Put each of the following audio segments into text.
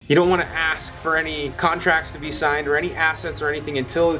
You don't want to ask for any contracts to be signed or any assets or anything until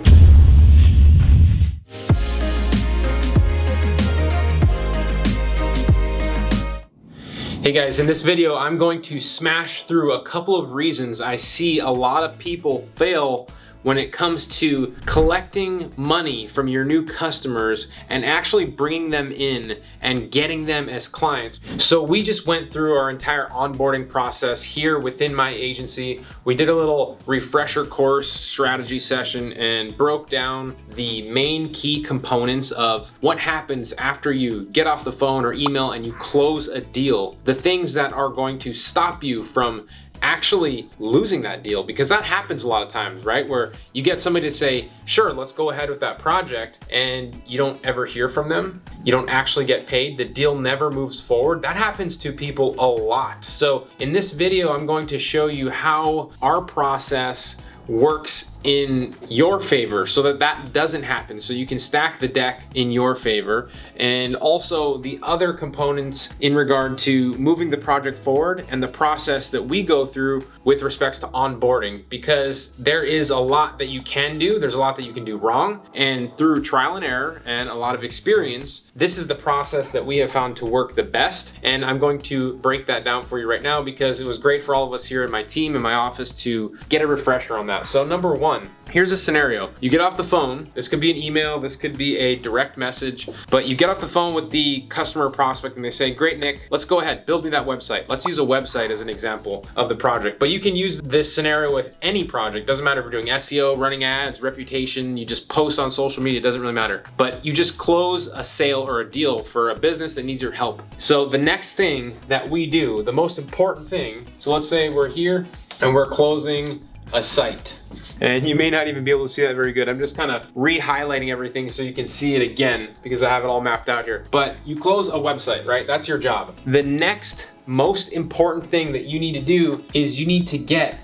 Hey guys, in this video, I'm going to smash through a couple of reasons I see a lot of people fail when it comes to collecting money from your new customers and actually bringing them in and getting them as clients. So we just went through our entire onboarding process here within my agency. We did a little refresher course strategy session and broke down the main key components of what happens after you get off the phone or email and you close a deal. The things that are going to stop you from actually losing that deal, because that happens a lot of times, right? Where you get somebody to say, sure, let's go ahead with that project, and you don't ever hear from them. You don't actually get paid. The deal never moves forward. That happens to people a lot. So in this video, I'm going to show you how our process works in your favor so that that doesn't happen, so you can stack the deck in your favor, and also the other components in regard to moving the project forward and the process that we go through with respects to onboarding, because there is a lot that you can do, there's a lot that you can do wrong, and through trial and error and a lot of experience, this is the process that we have found to work the best. And I'm going to break that down for you right now because it was great for all of us here in my team, in my office, to get a refresher on that. So number one, here's a scenario. You get off the phone. This could be an email, this could be a direct message, but you get off the phone with the customer prospect and they say, great, Nick, let's go ahead, build me that website. Let's use a website as an example of the project. But you can use this scenario with any project. Doesn't matter if you're doing SEO, running ads, reputation, you just post on social media, it doesn't really matter. But you just close a sale or a deal for a business that needs your help. So the next thing that we do, the most important thing, so let's say we're here and we're closing a site. And you may not even be able to see that very good. I'm just kind of re-highlighting everything so you can see it again because I have it all mapped out here. But you close a website, right? That's your job. The next most important thing that you need to do is you need to get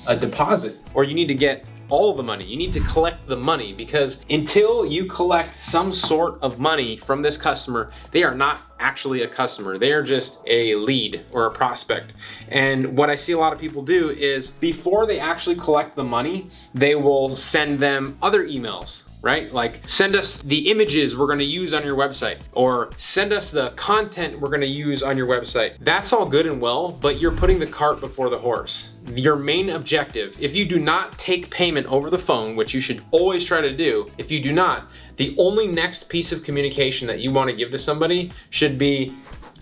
a deposit, or you need to get all the money. You need to collect the money, because until you collect some sort of money from this customer, they are not actually a customer. They are just a lead or a prospect. And what I see a lot of people do is before they actually collect the money, they will send them other emails, right? Like, send us the images we're gonna use on your website, or send us the content we're gonna use on your website. That's all good and well, but you're putting the cart before the horse. Your main objective, if you do not take payment over the phone, which you should always try to do, if you do not, the only next piece of communication that you want to give to somebody should be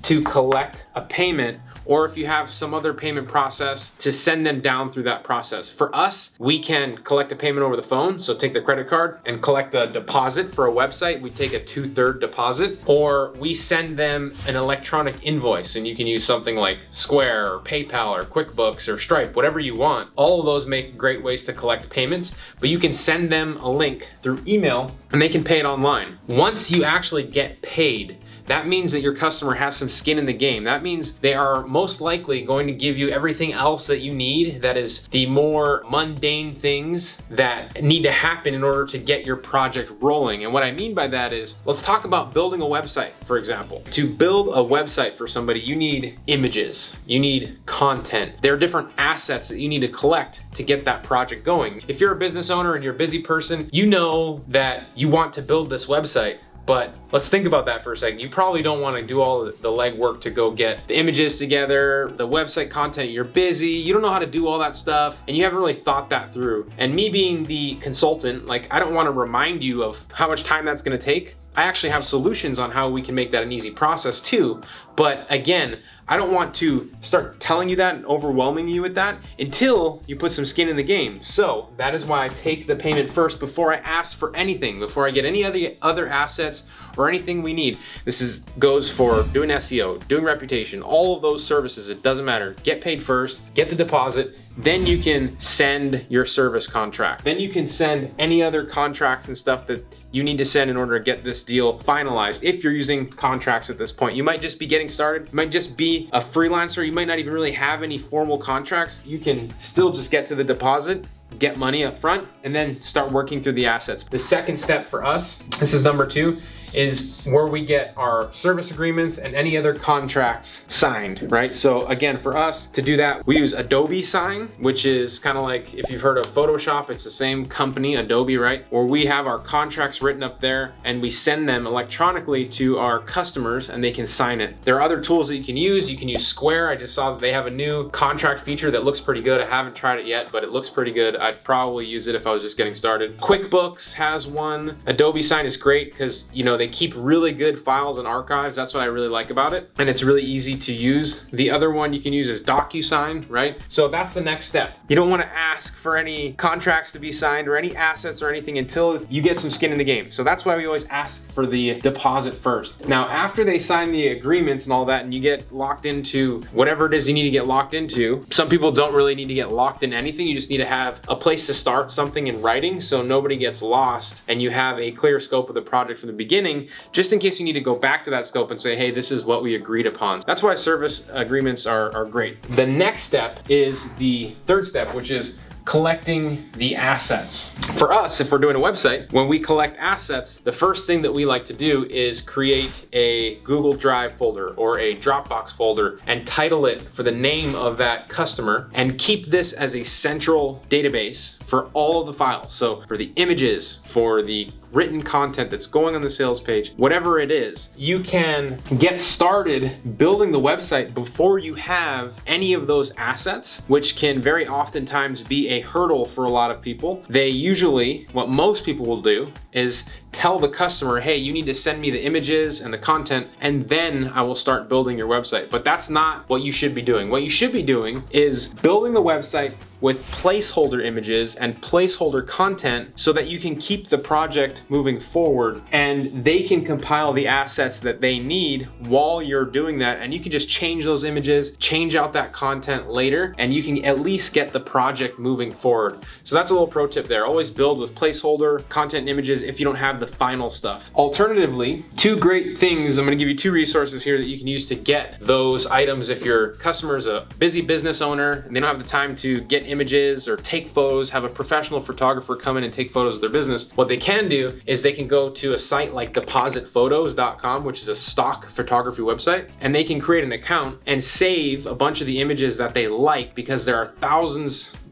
to collect a payment, or if you have some other payment process, to send them down through that process. For us, we can collect a payment over the phone, so take the credit card and collect a deposit for a website. We take a 2/3 deposit, or we send them an electronic invoice, and you can use something like Square or PayPal or QuickBooks or Stripe, whatever you want. All of those make great ways to collect payments, but you can send them a link through email and they can pay it online. Once you actually get paid, that means that your customer has some skin in the game. That means they are most likely going to give you everything else that you need, that is the more mundane things that need to happen in order to get your project rolling. And what I mean by that is, let's talk about building a website, for example. To build a website for somebody, you need images, you need content. There are different assets that you need to collect to get that project going. If you're a business owner and you're a busy person, you know that you want to build this website. But let's think about that for a second. You probably don't want to do all the legwork to go get the images together, the website content. You're busy, you don't know how to do all that stuff, and you haven't really thought that through. And me being the consultant, like, I don't want to remind you of how much time that's going to take. I actually have solutions on how we can make that an easy process too. But again, I don't want to start telling you that and overwhelming you with that until you put some skin in the game. So that is why I take the payment first before I ask for anything, before I get any other assets or anything we need. This goes for doing SEO, doing reputation, all of those services. It doesn't matter. Get paid first, get the deposit, then you can send your service contract. Then you can send any other contracts and stuff that you need to send in order to get this deal finalized. If you're using contracts at this point, you might just be getting started. You might just be a freelancer. You might not even really have any formal contracts. You can still just get to the deposit, get money up front, and then start working through the assets. The second step for us, this is number 2, is where we get our service agreements and any other contracts signed, right? So again, for us to do that, we use Adobe Sign, which is kind of like, if you've heard of Photoshop, it's the same company, Adobe, right? Where we have our contracts written up there and we send them electronically to our customers and they can sign it. There are other tools that you can use. You can use Square. I just saw that they have a new contract feature that looks pretty good. I haven't tried it yet, but it looks pretty good. I'd probably use it if I was just getting started. QuickBooks has one. Adobe Sign is great because, you know, they keep really good files and archives. That's what I really like about it. And it's really easy to use. The other one you can use is DocuSign, right? So that's the next step. You don't want to ask for any contracts to be signed or any assets or anything until you get some skin in the game. So that's why we always ask for the deposit first. Now, after they sign the agreements and all that, and you get locked into whatever it is you need to get locked into, some people don't really need to get locked in anything. You just need to have a place to start something in writing so nobody gets lost and you have a clear scope of the project from the beginning, just in case you need to go back to that scope and say, hey, this is what we agreed upon. That's why service agreements are great. The next step is the third step, which is collecting the assets. For us, if we're doing a website, when we collect assets, the first thing that we like to do is create a Google Drive folder or a Dropbox folder and title it for the name of that customer and keep this as a central database for all of the files. So for the images, for the written content that's going on the sales page, whatever it is, you can get started building the website before you have any of those assets, which can very oftentimes be a hurdle for a lot of people. They usually, what most people will do is tell the customer, hey, you need to send me the images and the content, and then I will start building your website. But that's not what you should be doing. What you should be doing is building the website with placeholder images and placeholder content so that you can keep the project moving forward and they can compile the assets that they need while you're doing that. And you can just change those images, change out that content later, and you can at least get the project moving forward. So that's a little pro tip there. Always build with placeholder content and images if you don't have the final stuff. Alternatively, two great things, I'm gonna give you two resources here that you can use to get those items if your customer is a busy business owner and they don't have the time to get images or take photos, have a professional photographer come in and take photos of their business. What they can do is they can go to a site like depositphotos.com, which is a stock photography website, and they can create an account and save a bunch of the images that they like, because there are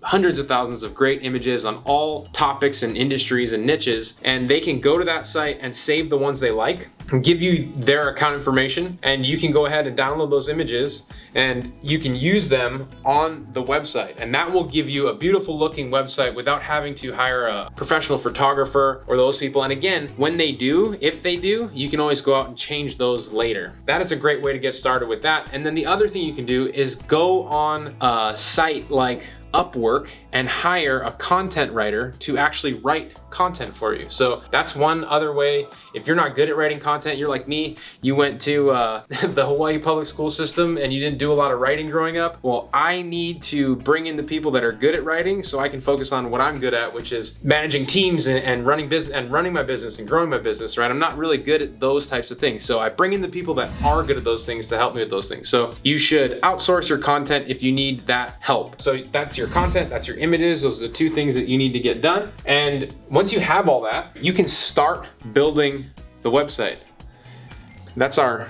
hundreds of thousands of great images on all topics and industries and niches, and they can go to that site and save the ones they like and give you their account information, and you can go ahead and download those images and you can use them on the website, and that will give you a beautiful looking website without having to hire a professional photographer or those people. And again, when they do, if they do, you can always go out and change those later. That is a great way to get started with that. And then the other thing you can do is go on a site like Upwork and hire a content writer to actually write content for you. So that's one other way. If you're not good at writing content, you're like me, you went to the Hawaii public school system and you didn't do a lot of writing growing up. Well, I need to bring in the people that are good at writing so I can focus on what I'm good at, which is managing teams and running business and running my business and growing my business, right? I'm not really good at those types of things. So I bring in the people that are good at those things to help me with those things. So you should outsource your content if you need that help. So that's your content, that's your images. Those are the two things that you need to get done. And once you have all that, you can start building the website. That's our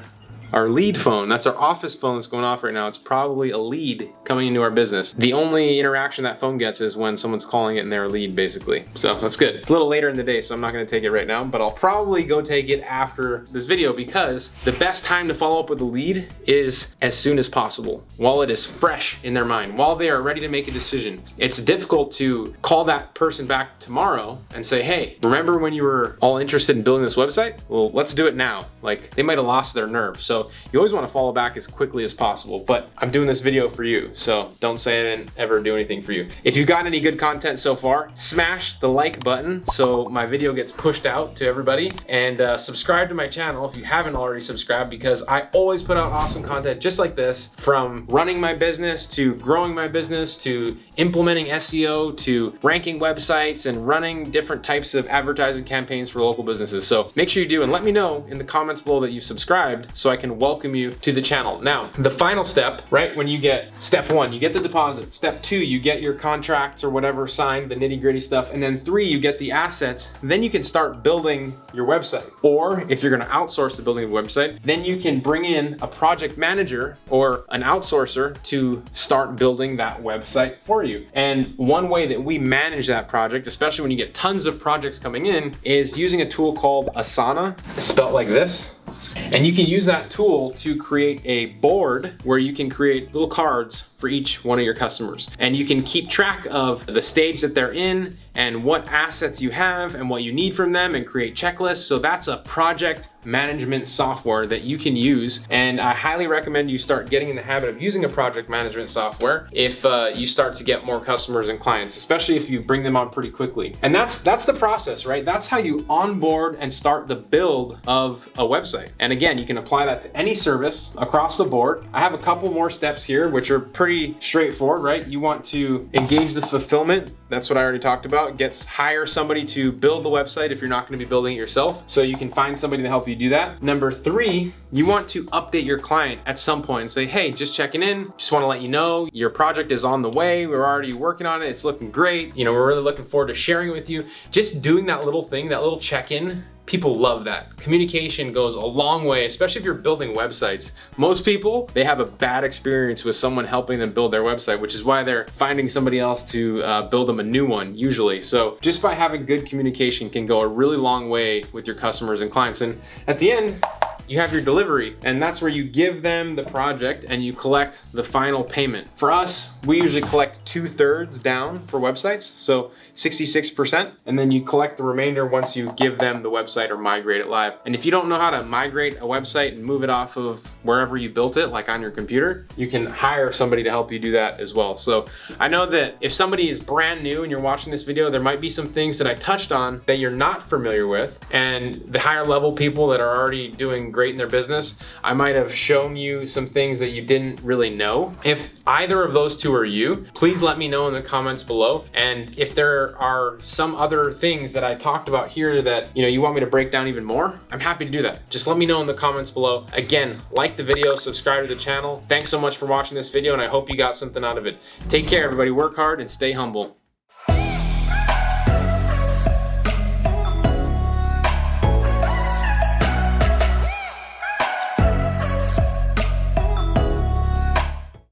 lead phone. That's our office phone that's going off right now. It's probably a lead coming into our business. The only interaction that phone gets is when someone's calling it in their lead, basically. So that's good. It's a little later in the day, so I'm not gonna take it right now, but I'll probably go take it after this video, because the best time to follow up with a lead is as soon as possible, while it is fresh in their mind, while they are ready to make a decision. It's difficult to call that person back tomorrow and say, hey, remember when you were all interested in building this website? Well, let's do it now. Like, they might have lost their nerve. So you always want to follow back as quickly as possible, but I'm doing this video for you, so don't say I didn't ever do anything for you. If you've got any good content so far, smash the like button so my video gets pushed out to everybody, and subscribe to my channel if you haven't already subscribed, because I always put out awesome content just like this, from running my business to growing my business to implementing SEO to ranking websites and running different types of advertising campaigns for local businesses. So make sure you do, and let me know in the comments below that you subscribed so I can can welcome you to the channel. Now, the final step, right, when you get step 1, you get the deposit. Step 2, you get your contracts or whatever signed, the nitty-gritty stuff. And then 3, you get the assets. Then you can start building your website. Or if you're gonna outsource the building of a website, then you can bring in a project manager or an outsourcer to start building that website for you. And one way that we manage that project, especially when you get tons of projects coming in, is using a tool called Asana, spelled like this. And you can use that tool to create a board where you can create little cards for each one of your customers. And you can keep track of the stage that they're in and what assets you have and what you need from them and create checklists. So that's a project management software that you can use. And I highly recommend you start getting in the habit of using a project management software if you start to get more customers and clients, especially if you bring them on pretty quickly. And that's the process, right? That's how you onboard and start the build of a website. And again, you can apply that to any service across the board. I have a couple more steps here, which are pretty straightforward, right? You want to engage the fulfillment. That's what I already talked about. Hire somebody to build the website if you're not going to be building it yourself. So you can find somebody to help you do that. Number 3, you want to update your client at some point and say, hey, just checking in. Just want to let you know your project is on the way. We're already working on it. It's looking great. You know, we're really looking forward to sharing it with you. Just doing that little thing, that little check-in. People love that. Communication goes a long way, especially if you're building websites. Most people, they have a bad experience with someone helping them build their website, which is why they're finding somebody else to build them a new one, usually. So just by having good communication can go a really long way with your customers and clients. And at the end, you have your delivery, and that's where you give them the project and you collect the final payment. For us, we usually collect 2/3 down for websites, so 66%, and then you collect the remainder once you give them the website or migrate it live. And if you don't know how to migrate a website and move it off of wherever you built it, like on your computer, you can hire somebody to help you do that as well. So I know that if somebody is brand new and you're watching this video, there might be some things that I touched on that you're not familiar with, and the higher level people that are already doing great in their business, I might have shown you some things that you didn't really know. If either of those two are you, please let me know in the comments below. And if there are some other things that I talked about here that you want me to break down even more, I'm happy to do that. Just let me know in the comments below. Again, like the video, subscribe to the channel. Thanks so much for watching this video, and I hope you got something out of it. Take care, everybody. Work hard and stay humble.